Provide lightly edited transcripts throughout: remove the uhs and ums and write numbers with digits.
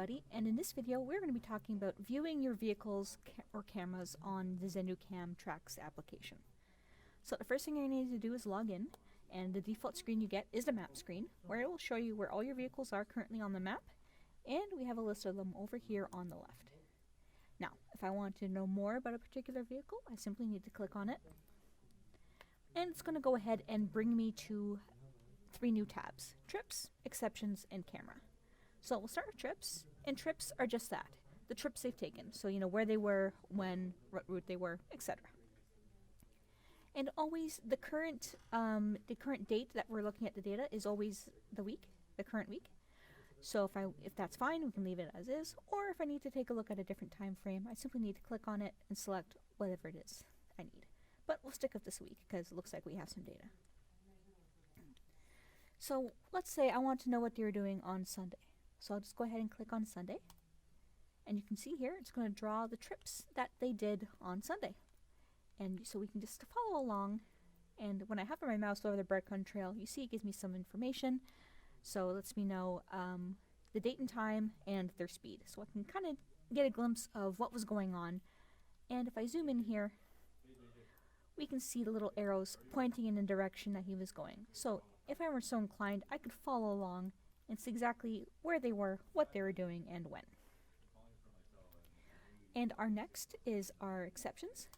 everybody, and in this video we're going to be talking about viewing your vehicles or cameras on the ZenduCAM Tracks application. So the first thing you're going to need to do is log in, and the default screen you get is the map screen, where it will show you where all your vehicles are currently on the map, and we have a list of them over here on the left. Now, if I want to know more about a particular vehicle, I simply need to click on it, and it's going to go ahead and bring me to 3 new tabs: Trips, Exceptions, and Camera. So we'll start with trips, and trips are just that, the trips they've taken. So you know where they were, when, what route they were, etc. And always the current date that we're looking at the data is always the current week. So if that's fine, we can leave it as is. Or if I need to take a look at a different time frame, I simply need to click on it and select whatever it is I need. But we'll stick with this week because it looks like we have some data. So let's say I want to know what they were doing on Sunday. So I'll just go ahead and click on Sunday. And you can see here, it's going to draw the trips that they did on Sunday. And so we can just follow along. And when I hover my mouse over the breadcrumb trail, you see it gives me some information. So it lets me know the date and time and their speed. So I can kind of get a glimpse of what was going on. And if I zoom in here, we can see the little arrows pointing in the direction that he was going. So if I were so inclined, I could follow along and see exactly where they were, what they were doing, and when. And our next is our exceptions.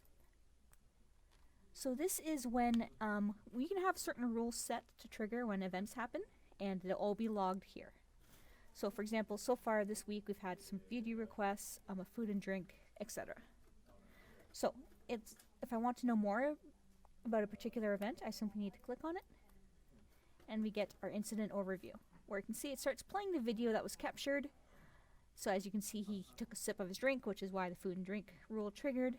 So this is when we can have certain rules set to trigger when events happen, and they'll all be logged here. So for example, so far this week we've had some video requests, a food and drink, etc. So if I want to know more about a particular event, I simply need to click on it, and we get our incident overview, where you can see it starts playing the video that was captured. So as you can see, he took a sip of his drink, which is why the food and drink rule triggered.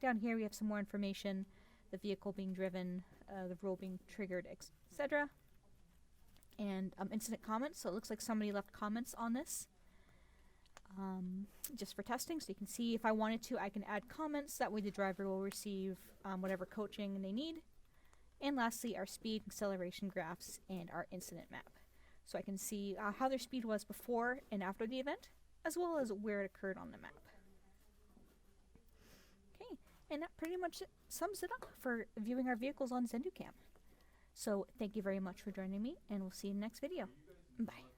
Down here we have some more information, the vehicle being driven, the rule being triggered, etc. And incident comments, so it looks like somebody left comments on this just for testing. So you can see if I wanted to, I can add comments, that way the driver will receive whatever coaching they need. And lastly, our speed acceleration graphs and our incident map. So I can see how their speed was before and after the event, as well as where it occurred on the map. Okay, and that pretty much sums it up for viewing our vehicles on ZenduCAM. So thank you very much for joining me, and we'll see you in the next video. Bye.